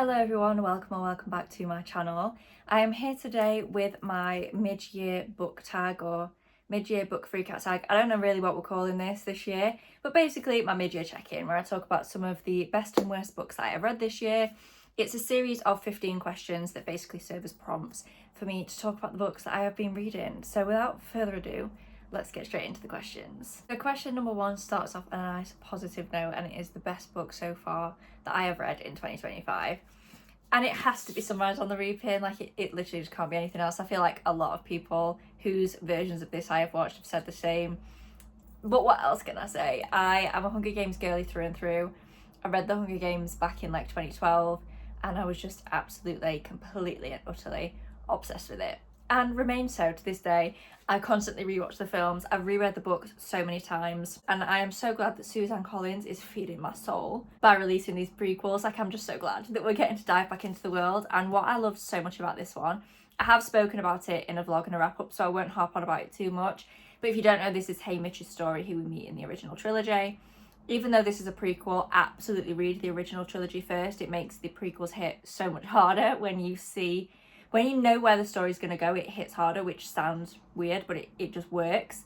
Hello everyone, welcome or welcome back to my channel. I am here today with my mid-year book tag or mid-year book freakout tag. I don't know really what we're calling this year, but basically my mid-year check-in where I talk about some of the best and worst books that I have read this year. It's a series of 15 questions that basically serve as prompts for me to talk about the books that I have been reading. So without further ado, let's get straight into the questions. So question number one starts off on a nice positive note, and it is the best book so far that I have read in 2025. And it has to be Sunrise on the Reaping. Like it literally just can't be anything else. I feel like a lot of people whose versions of this I have watched have said the same. But what else can I say? I am a Hunger Games girly through and through. I read the Hunger Games back in like 2012 and I was just absolutely, completely and utterly obsessed with it. And remain so to this day. I constantly rewatch the films. I've reread the books so many times, and I am so glad that Suzanne Collins is feeding my soul by releasing these prequels. Like, I'm just so glad that we're getting to dive back into the world. And what I loved so much about this one, I have spoken about it in a vlog and a wrap-up, so I won't harp on about it too much. But if you don't know, this is Haymitch's story, who we meet in the original trilogy. Even though this is a prequel, absolutely read the original trilogy first. It makes the prequels hit so much harder when you know where the story's going to go. It hits harder, which sounds weird, but it just works.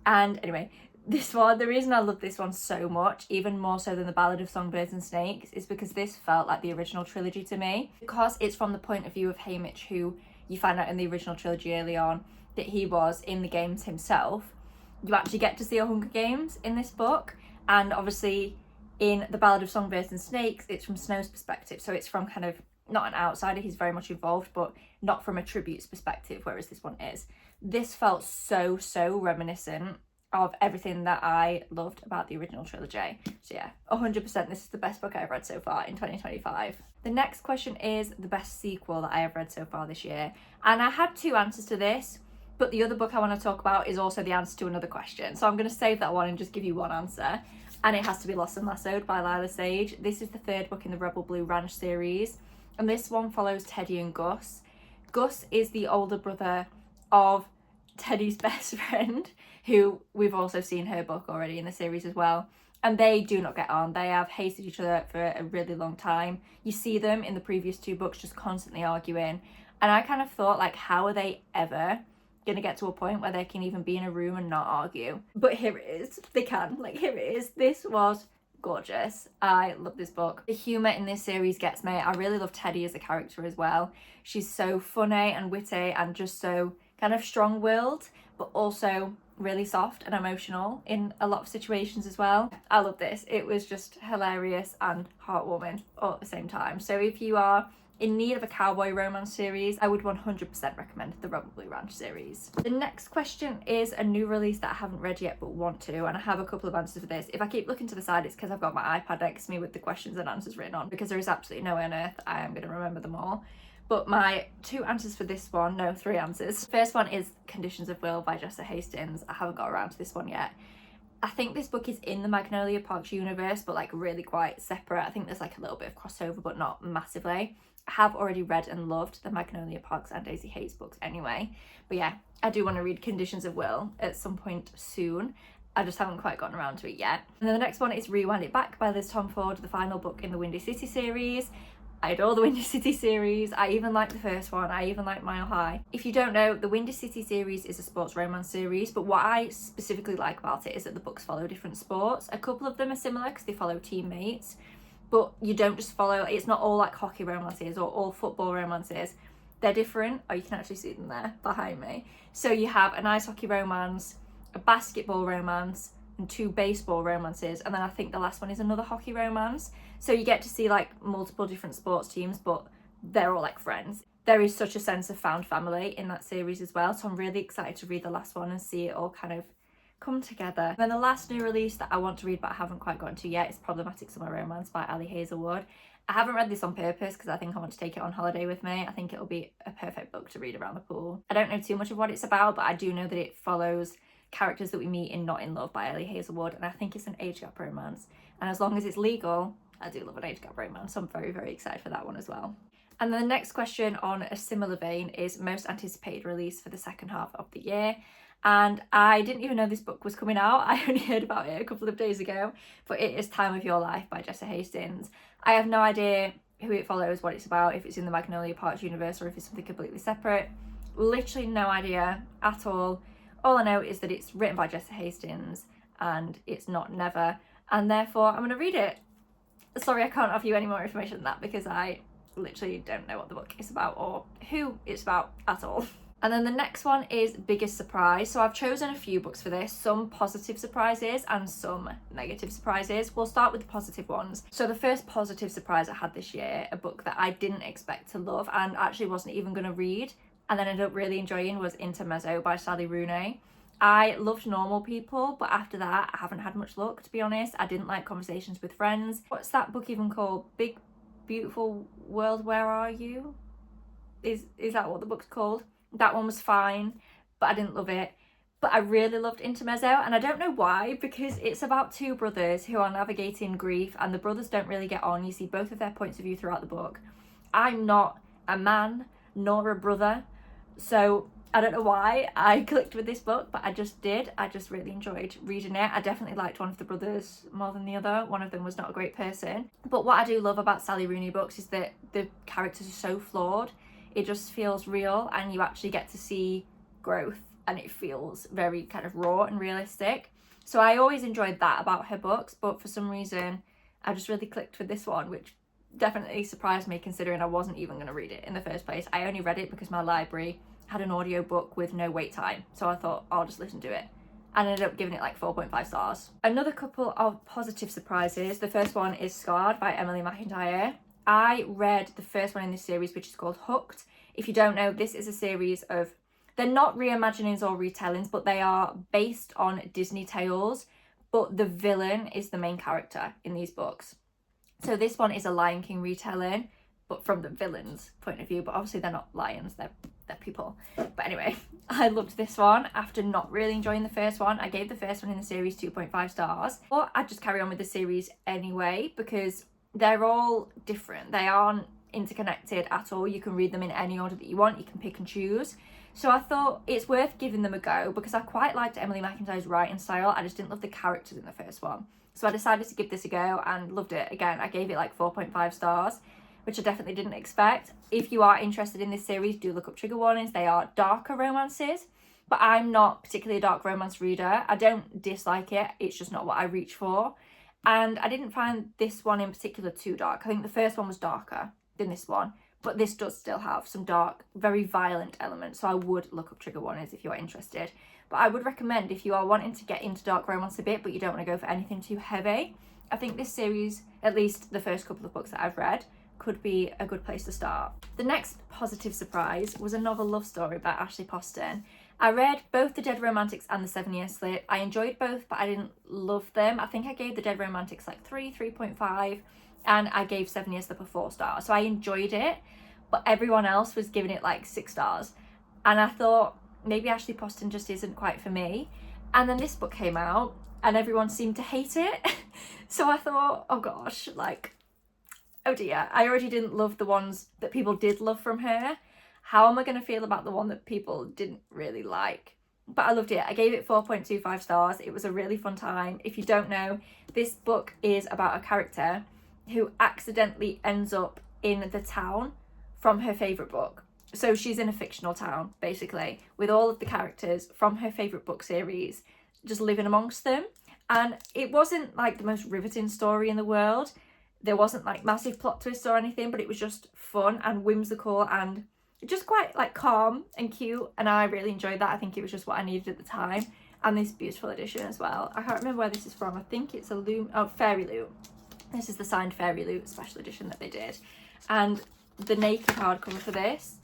And anyway, this one, the reason I love this one so much, even more so than the Ballad of Songbirds and Snakes, is because this felt like the original trilogy to me. Because it's from the point of view of Haymitch, who you find out in the original trilogy early on that he was in the games himself. You actually get to see a Hunger Games in this book. And obviously in the Ballad of Songbirds and Snakes, it's from Snow's perspective. So it's from kind of not an outsider, he's very much involved, but not from a tribute's perspective, whereas this one is. This felt so reminiscent of everything that I loved about the original trilogy. So yeah, 100% this is the best book I've read so far in 2025. The next question is the best sequel that I have read so far this year. And I had two answers to this, but the other book I want to talk about is also the answer to another question. So I'm going to save that one and just give you one answer. And it has to be Lost and Lassoed by Lila Sage. This is the third book in the Rebel Blue Ranch series. And this one follows Teddy and Gus. Gus is the older brother of Teddy's best friend, who we've also seen her book already in the series as well. And they do not get on. They have hated each other for a really long time. You see them in the previous two books just constantly arguing. And I kind of thought, like, how are they ever going to get to a point where they can even be in a room and not argue? But here it is. They can. Like, here it is. This was gorgeous. I love this book. The humour in this series gets me. I really love Teddy as a character as well. She's so funny and witty and just so kind of strong-willed, but also really soft and emotional in a lot of situations as well. I love this. It was just hilarious and heartwarming all at the same time. So if you are in need of a cowboy romance series, I would 100% recommend the Rebel Blue Ranch series. The next question is a new release that I haven't read yet but want to, and I have a couple of answers for this. If I keep looking to the side, it's because I've got my iPad next to me with the questions and answers written on, because there is absolutely no way on earth I am going to remember them all. But my two answers for this one, no, three answers. First one is Conditions of Will by Jessa Hastings. I haven't got around to this one yet. I think this book is in the Magnolia Parks universe, but like really quite separate. I think there's like a little bit of crossover, but not massively. I have already read and loved the Magnolia Parks and Daisy Hayes books anyway. But yeah, I do want to read Conditions of Will at some point soon. I just haven't quite gotten around to it yet. And then the next one is Rewind It Back by Liz Tomford, the final book in the Windy City series. I adore the Windy City series. I even like the first one. I even like Mile High. If you don't know, the Windy City series is a sports romance series, but what I specifically like about it is that the books follow different sports. A couple of them are similar because they follow teammates, but you don't just follow, it's not all like hockey romances or all football romances. They're different. Oh, you can actually see them there behind me. So you have an ice hockey romance, a basketball romance, and two baseball romances, and then I think the last one is another hockey romance. So you get to see like multiple different sports teams, but they're all like friends. There is such a sense of found family in that series as well, so I'm really excited to read the last one and see it all kind of come together. And then the last new release that I want to read but I haven't quite gotten to yet is Problematic Summer Romance by Ali Hazelwood. I haven't read this on purpose because I think I want to take it on holiday with me. I think it'll be a perfect book to read around the pool. I don't know too much of what it's about, but I do know that it follows characters that we meet in Not in Love by Ali Hazelwood, and I think it's an age gap romance. And as long as it's legal, I do love an age gap romance, so I'm very excited for that one as well. And then the next question on a similar vein is most anticipated release for the second half of the year. And I didn't even know this book was coming out. I only heard about it a couple of days ago, but it is Time of Your Life by Jessa Hastings. I have no idea who it follows, what it's about, if it's in the Magnolia Parks universe or if it's something completely separate. Literally no idea at all. All I know is that it's written by Jessica Hastings and it's not Never, and therefore I'm going to read it. Sorry, I can't offer you any more information than that because I literally don't know what the book is about or who it's about at all. And then the next one is Biggest Surprise. So I've chosen a few books for this, some positive surprises and some negative surprises. We'll start with the positive ones. So the first positive surprise I had this year, a book that I didn't expect to love and actually wasn't even going to read and then ended up really enjoying, was Intermezzo by Sally Rooney. I loved Normal People, but after that I haven't had much luck, to be honest. I didn't like Conversations with Friends. What's that book even called? Big Beautiful World, Where Are You? Is that what the book's called? That one was fine, but I didn't love it. But I really loved Intermezzo, and I don't know why, because it's about two brothers who are navigating grief and the brothers don't really get on. You see both of their points of view throughout the book. I'm not a man nor a brother, so I don't know why I clicked with this book, but I just did. I just really enjoyed reading it. I definitely liked one of the brothers more than the other. One of them was not a great person. But what I do love about Sally Rooney books is that the characters are so flawed. It just feels real and you actually get to see growth and it feels very kind of raw and realistic. So I always enjoyed that about her books, but for some reason I just really clicked with this one, which definitely surprised me considering I wasn't even going to read it in the first place. I only read it because my library had an audiobook with no wait time, so I thought I'll just listen to it and ended up giving it like 4.5 stars. Another couple of positive surprises. The first one is Scarred by Emily McIntyre. I read the first one in this series, which is called Hooked. If you don't know, this is a series of, they're not reimaginings or retellings, but they are based on Disney tales, but the villain is the main character in these books. So this one is a Lion King retelling, but from the villain's point of view, but obviously they're not lions, they're people. But anyway, I loved this one. After not really enjoying the first one, I gave the first one in the series 2.5 stars. But I'd just carry on with the series anyway because they're all different. They aren't interconnected at all. You can read them in any order that you want. You can pick and choose. So I thought it's worth giving them a go because I quite liked Emily McIntyre's writing style. I just didn't love the characters in the first one. So I decided to give this a go and loved it. Again, I gave it like 4.5 stars, which I definitely didn't expect. If you are interested in this series, do look up trigger warnings. They are darker romances, but I'm not particularly a dark romance reader. I don't dislike it. It's just not what I reach for. And I didn't find this one in particular too dark. I think the first one was darker than this one, but this does still have some dark, very violent elements. So I would look up trigger warnings if you are interested. But I would recommend if you are wanting to get into dark romance a bit, but you don't want to go for anything too heavy, I think this series, at least the first couple of books that I've read, could be a good place to start. The next positive surprise was a novel love story by Ashley Poston. I read both The Dead Romantics and The 7 Year Slip. I enjoyed both, but I didn't love them. I think I gave The Dead Romantics like 3.5, and I gave 7 Year Slip a 4 star. So I enjoyed it, but everyone else was giving it like 6 stars. And I thought, maybe Ashley Poston just isn't quite for me. And then this book came out, and everyone seemed to hate it. So I thought, oh gosh, like, oh dear, I already didn't love the ones that people did love from her. How am I going to feel about the one that people didn't really like? But I loved it. I gave it 4.25 stars. It was a really fun time. If you don't know, this book is about a character who accidentally ends up in the town from her favourite book. So she's in a fictional town, basically, with all of the characters from her favourite book series just living amongst them. And it wasn't like the most riveting story in the world. There wasn't like massive plot twists or anything, but it was just fun and whimsical and just quite like calm and cute, and I really enjoyed that. I think it was just what I needed at the time. And this beautiful edition as well. I can't remember where this is from. I think it's a Fairy Loot. This is the signed Fairy Loot special edition that they did, and the naked hardcover for this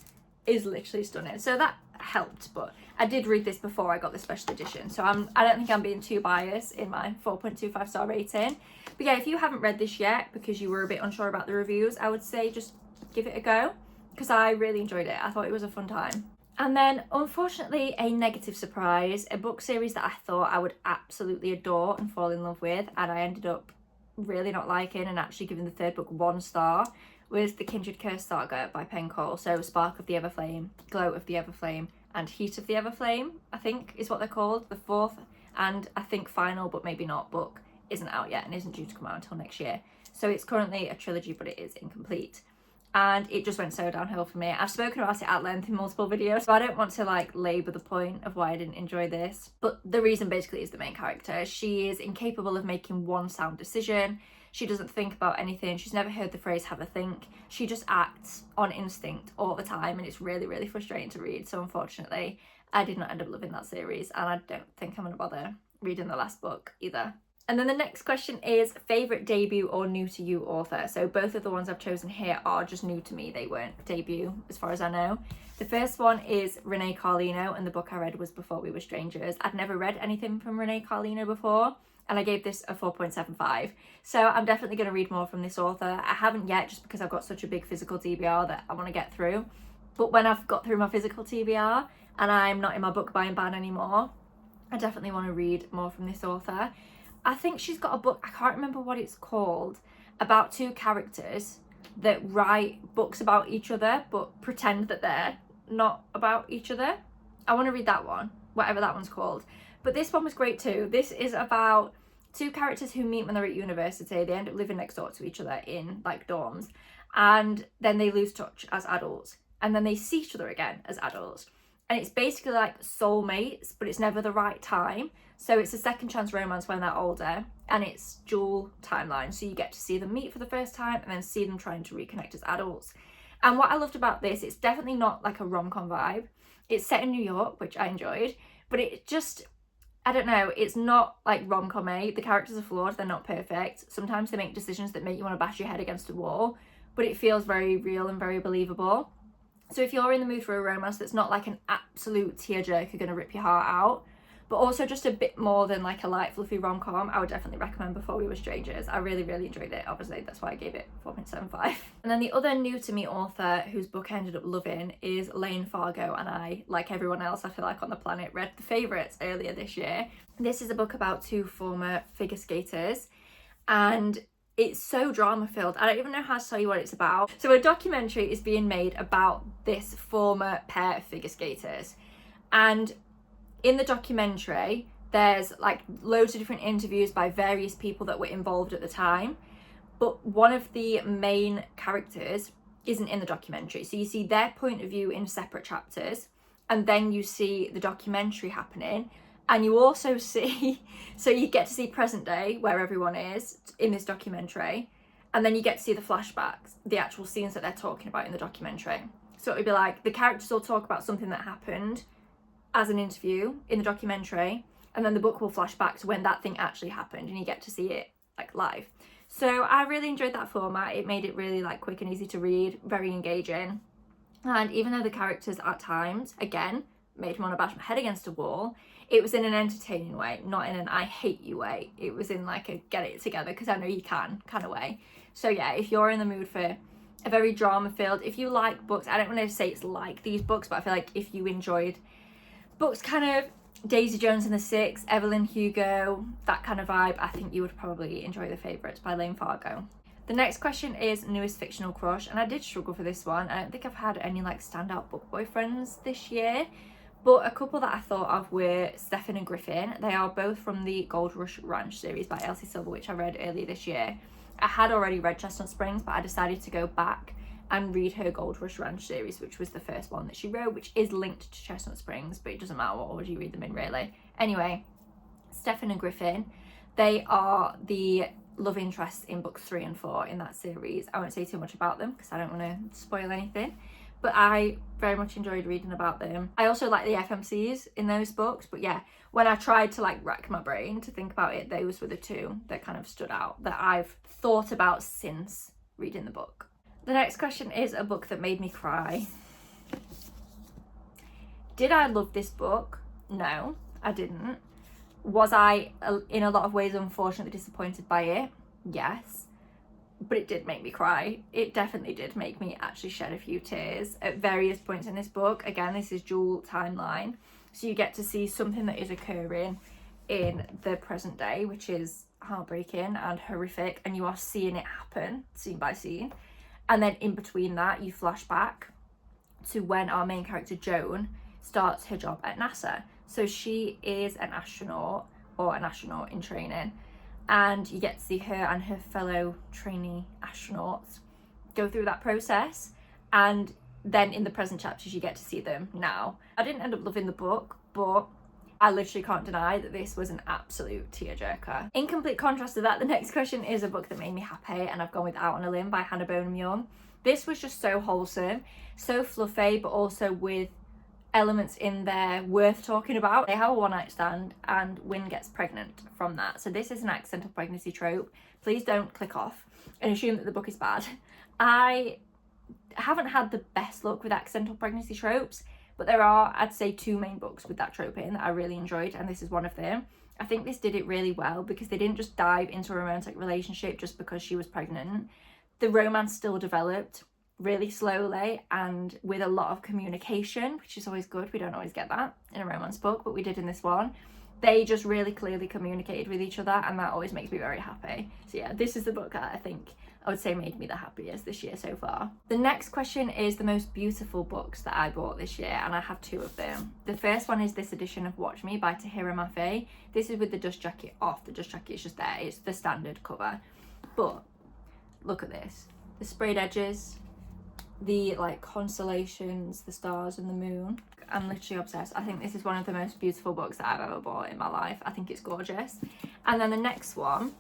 is literally stunning. So that helped, but I did read this before I got the special edition, so I don't think I'm being too biased in my 4.25 star rating. But yeah, if you haven't read this yet because you were a bit unsure about the reviews, I would say just give it a go, because I really enjoyed it. I thought it was a fun time. And then, unfortunately, a negative surprise, a book series that I thought I would absolutely adore and fall in love with, and I ended up really not liking and actually giving the third book 1 star, was The Kindred Curse Saga by Penn Cole. So Spark of the Everflame, Glow of the Everflame, and Heat of the Everflame, I think is what they're called. The fourth and I think final, but maybe not, book isn't out yet and isn't due to come out until next year. So it's currently a trilogy, but it is incomplete. and it just went so downhill for me. I've spoken about it at length in multiple videos, so I don't want to like labour the point of why I didn't enjoy this. But the reason basically is the main character. She is incapable of making one sound decision. She doesn't think about anything. She's never heard the phrase have a think. She just acts on instinct all the time, and it's really, really frustrating to read. So unfortunately, I did not end up loving that series, and I don't think I'm going to bother reading the last book either. And then the next question is favourite debut or new to you author. So both of the ones I've chosen here are just new to me. They weren't debut as far as I know. The first one is Renee Carlino, and the book I read was Before We Were Strangers. I'd never read anything from Renee Carlino before, and I gave this a 4.75. So I'm definitely going to read more from this author. I haven't yet, just because I've got such a big physical TBR that I want to get through. But when I've got through my physical TBR and I'm not in my book buying ban anymore, I definitely want to read more from this author. I think she's got a book, I can't remember what it's called, about two characters that write books about each other but pretend that they're not about each other. I want to read that one, whatever that one's called. But this one was great too. This is about two characters who meet when they're at university. They end up living next door to each other in like dorms, and then they lose touch as adults, and then they see each other again as adults. And it's basically like soulmates, but it's never the right time. So it's a second chance romance when they're older, and it's dual timeline. So you get to see them meet for the first time and then see them trying to reconnect as adults. And what I loved about this, it's definitely not like a rom-com vibe. It's set in New York, which I enjoyed, but it just, I don't know, it's not like rom-com-y. The characters are flawed, they're not perfect. Sometimes they make decisions that make you want to bash your head against a wall, but it feels very real and very believable. So if you're in the mood for a romance that's not like an absolute tearjerker gonna rip your heart out, but also just a bit more than like a light fluffy rom-com, I would definitely recommend Before We Were Strangers. I really, really enjoyed it. Obviously, that's why I gave it 4.75. And then the other new to me author whose book I ended up loving is Lane Fargo, and I, like everyone else I feel like on the planet, read The Favourites earlier this year. This is a book about two former figure skaters, and it's so drama filled. I don't even know how to tell you what it's about. So a documentary is being made about this former pair of figure skaters, and in the documentary there's like loads of different interviews by various people that were involved at the time, but one of the main characters isn't in the documentary. So you see their point of view in separate chapters, and then you see the documentary happening, and you also see, so you get to see present day where everyone is in this documentary, and then you get to see the flashbacks, the actual scenes that they're talking about in the documentary. So it would be like the characters will talk about something that happened as an interview in the documentary, and then the book will flash back to when that thing actually happened, and you get to see it like live. So I really enjoyed that format. It made it really like quick and easy to read, very engaging. And even though the characters at times, again, made me want to bash my head against a wall, it was in an entertaining way, not in an I hate you way. It was in like a get it together because I know you can kind of way. So yeah, if you're in the mood for a very drama filled, if you like books, I don't want to say it's like these books, but I feel like if you enjoyed books kind of Daisy Jones and the Six, Evelyn Hugo, that kind of vibe, I think you would probably enjoy The Favourites by Lane Fargo. The next question is newest fictional crush, and I did struggle for this one. I don't think I've had any like standout book boyfriends this year, but a couple that I thought of were Stefan and Griffin. They are both from the Gold Rush Ranch series by Elsie Silver, which I read earlier this year. I had already read Chestnut Springs, but I decided to go back and read her Gold Rush Ranch series, which was the first one that she wrote, which is linked to Chestnut Springs, but it doesn't matter what order you read them in really. Anyway, Stefan and Griffin, they are the love interests in books 3 and 4 in that series. I won't say too much about them because I don't want to spoil anything, but I very much enjoyed reading about them. I also like the FMCs in those books, but yeah, when I tried to like rack my brain to think about it, those were the two that kind of stood out that I've thought about since reading the book. The next question is a book that made me cry. Did I love this book? No, I didn't. Was I, in a lot of ways, unfortunately disappointed by it? Yes. But it did make me cry. It definitely did make me actually shed a few tears at various points in this book. Again, this is dual timeline. So you get to see something that is occurring in the present day, which is heartbreaking and horrific, and you are seeing it happen scene by scene. And then in between that, you flash back to when our main character, Joan, starts her job at NASA. So she is an astronaut, or an astronaut in training, and you get to see her and her fellow trainee astronauts go through that process, and then in the present chapters you get to see them now. I didn't end up loving the book, but I literally can't deny that this was an absolute tearjerker. In complete contrast to that, the next question is a book that made me happy, and I've gone with Out on a Limb by Hannah Bonham Young. This was just so wholesome, so fluffy, but also with elements in there worth talking about. They have a one-night stand and Wynne gets pregnant from that. So this is an accidental pregnancy trope. Please don't click off and assume that the book is bad. I haven't had the best luck with accidental pregnancy tropes, but there are, I'd say, 2 main books with that trope in that I really enjoyed, and this is one of them. I think this did it really well because they didn't just dive into a romantic relationship just because she was pregnant. The romance still developed really slowly and with a lot of communication, which is always good. We don't always get that in a romance book, but we did in this one. They just really clearly communicated with each other, and that always makes me very happy. So yeah, this is the book that I think I would say made me the happiest this year so far. The next question is the most beautiful books that I bought this year, and I have 2 of them. The first one is this edition of Watch Me by Tahira Mafi. This is with the dust jacket off. The dust jacket is just there. It's the standard cover. But look at this. The sprayed edges, the like constellations, the stars and the moon. I'm literally obsessed. I think this is one of the most beautiful books that I've ever bought in my life. I think it's gorgeous. And then the next one,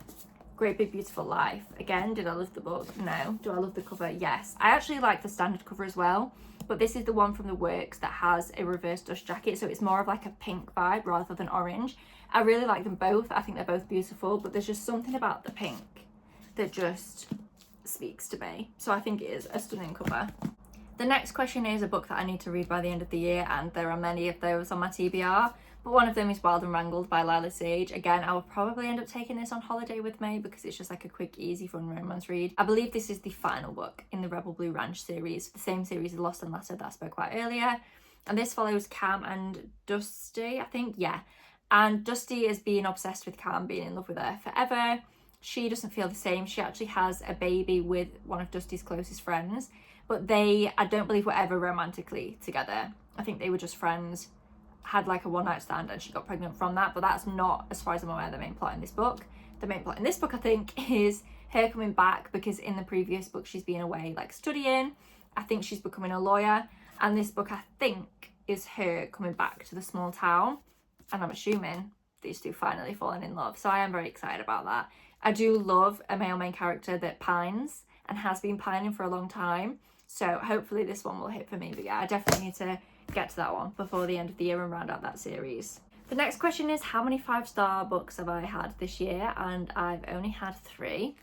Great Big Beautiful Life. Again, did I love the book? No. Do I love the cover? Yes. I actually like the standard cover as well, but this is the one from the works that has a reverse dust jacket, so it's more of like a pink vibe rather than orange. I really like them both. I think they're both beautiful, but there's just something about the pink that just speaks to me. So I think it is a stunning cover. The next question is a book that I need to read by the end of the year, and there are many of those on my TBR, but one of them is Wild and Wrangled by Lila Sage. Again, I will probably end up taking this on holiday with me because it's just like a quick, easy, fun romance read. I believe this is the final book in the Rebel Blue Ranch series, the same series as Lost and Letter that I spoke about earlier, and this follows Cam and Dusty, I think, yeah. And Dusty is being obsessed with Cam, being in love with her forever. She doesn't feel the same. She actually has a baby with one of Dusty's closest friends, but they, I don't believe, were ever romantically together. I think they were just friends, had like a one-night stand, and she got pregnant from that, but that's not, as far as I'm aware, the main plot in this book. The main plot in this book, I think, is her coming back because in the previous book she's been away like studying. I think she's becoming a lawyer, and this book, I think, is her coming back to the small town, and I'm assuming these 2 finally falling in love. So I am very excited about that. I do love a male main character that pines and has been pining for a long time. So hopefully this one will hit for me. But yeah, I definitely need to get to that one before the end of the year and round out that series. The next question is, how many 5-star books have I had this year? And I've only had 3.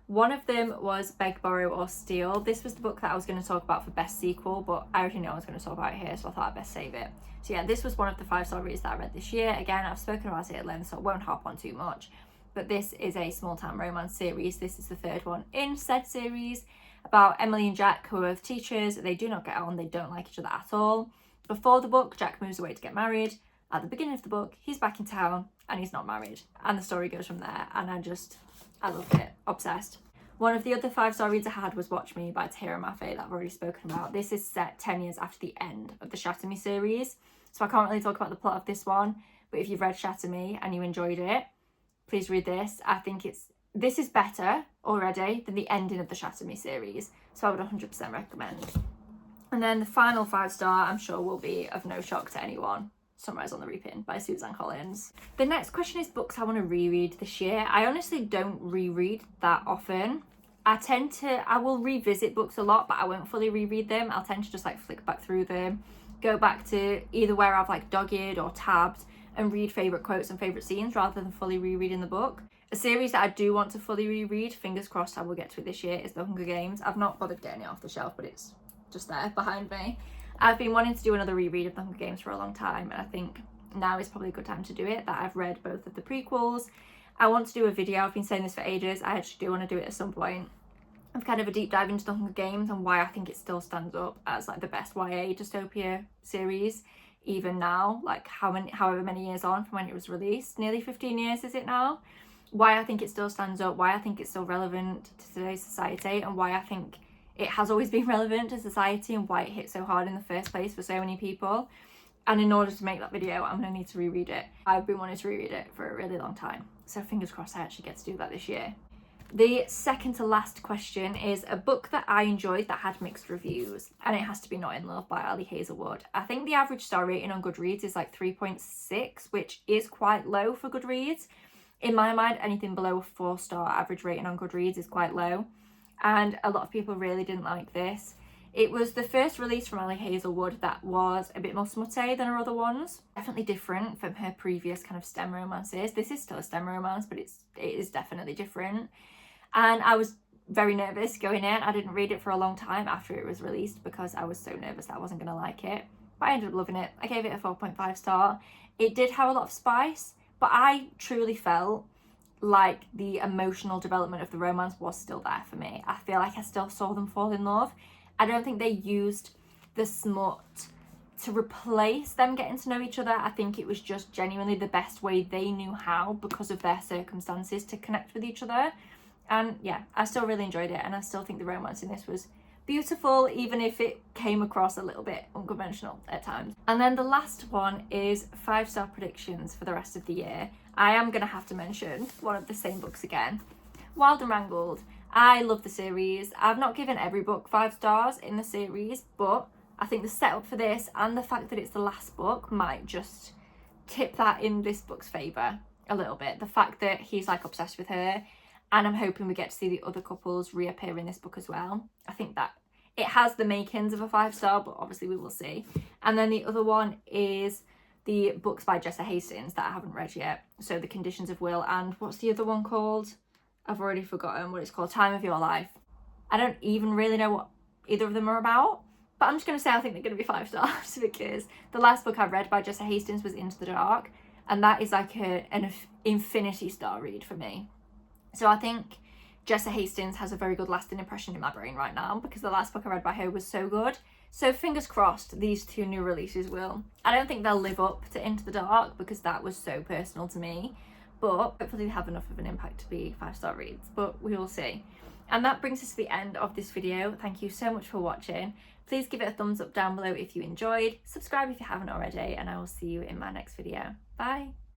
One of them was Beg, Borrow or Steal. This was the book that I was going to talk about for best sequel, but I already know I was going to talk about it here, so I thought I'd best save it. So yeah, this was one of the 5-star reads that I read this year. Again, I've spoken about it at length, so I won't harp on too much. But this is a small town romance series. This is the 3rd one in said series, about Emily and Jack, who are teachers. They do not get on, they don't like each other at all. Before the book, Jack moves away to get married. At the beginning of the book, he's back in town and he's not married. And the story goes from there, and I loved it. Obsessed. One of the other 5-star reads I had was Watch Me by Tahira Mafi that I've already spoken about. This is set 10 years after the end of the Shatter Me series, so I can't really talk about the plot of this one, but if you've read Shatter Me and you enjoyed it, please read this. I think this is better already than the ending of the Shatter Me series, so I would 100% recommend. And then the final 5-star, I'm sure, will be of no shock to anyone, Sunrise on the Reaping by Suzanne Collins. The next question is books I want to reread this year. I honestly don't reread that often. I will revisit books a lot, but I won't fully reread them. I'll tend to just like flick back through them, go back to either where I've like dog-eared or tabbed and read favourite quotes and favourite scenes rather than fully rereading the book. A series that I do want to fully reread, fingers crossed I will get to it this year, is The Hunger Games. I've not bothered getting it off the shelf, but it's just there behind me. I've been wanting to do another reread of The Hunger Games for a long time, and I think now is probably a good time to do it, that I've read both of the prequels. I want to do a video, I've been saying this for ages, I actually do want to do it at some point. I've kind of a deep dive into The Hunger Games and why I think it still stands up as like the best YA dystopia series, even now, like however many years on from when it was released. Nearly 15 years is it now? Why I think it still stands up, why I think it's still relevant to today's society, and why I think it has always been relevant to society, and why it hit so hard in the first place for so many people. And in order to make that video, I'm going to need to reread it. I've been wanting to reread it for a really long time, so fingers crossed I actually get to do that this year. The second to last question is a book that I enjoyed that had mixed reviews, and it has to be Not in Love by Ali Hazelwood. I think the average star rating on Goodreads is like 3.6, which is quite low for Goodreads. In my mind, anything below a 4-star average rating on Goodreads is quite low, and a lot of people really didn't like this. It was the first release from Ali Hazelwood that was a bit more smutty than her other ones. Definitely different from her previous kind of STEM romances. This is still a STEM romance, but it is definitely different. And I was very nervous going in. I didn't read it for a long time after it was released because I was so nervous that I wasn't going to like it. But I ended up loving it. I gave it a 4.5 star. It did have a lot of spice, but I truly felt like the emotional development of the romance was still there for me. I feel like I still saw them fall in love. I don't think they used the smut to replace them getting to know each other. I think it was just genuinely the best way they knew how, because of their circumstances, to connect with each other. And yeah, I still really enjoyed it, and I still think the romance in this was beautiful, even if it came across a little bit unconventional at times. And then the last one is 5-star predictions for the rest of the year. I am going to have to mention one of the same books again, Wild and Wrangled. I love the series. I've not given every book 5 stars in the series, but I think the setup for this and the fact that it's the last book might just tip that in this book's favour a little bit. The fact that he's like obsessed with her, and I'm hoping we get to see the other couples reappear in this book as well. I think that it has the makings of a 5-star, but obviously we will see. And then the other one is the books by Jessa Hastings that I haven't read yet. So The Conditions of Will, and what's the other one called? I've already forgotten what it's called. Time of Your Life. I don't even really know what either of them are about, but I'm just going to say I think they're going to be 5 stars because the last book I read by Jessa Hastings was Into the Dark, and that is like an infinity star read for me. So I think Jessa Hastings has a very good lasting impression in my brain right now because the last book I read by her was so good. So fingers crossed these 2 new releases will. I don't think they'll live up to Into the Dark because that was so personal to me, but hopefully they have enough of an impact to be 5-star reads, but we will see. And that brings us to the end of this video. Thank you so much for watching. Please give it a thumbs up down below if you enjoyed, subscribe if you haven't already, and I will see you in my next video. Bye!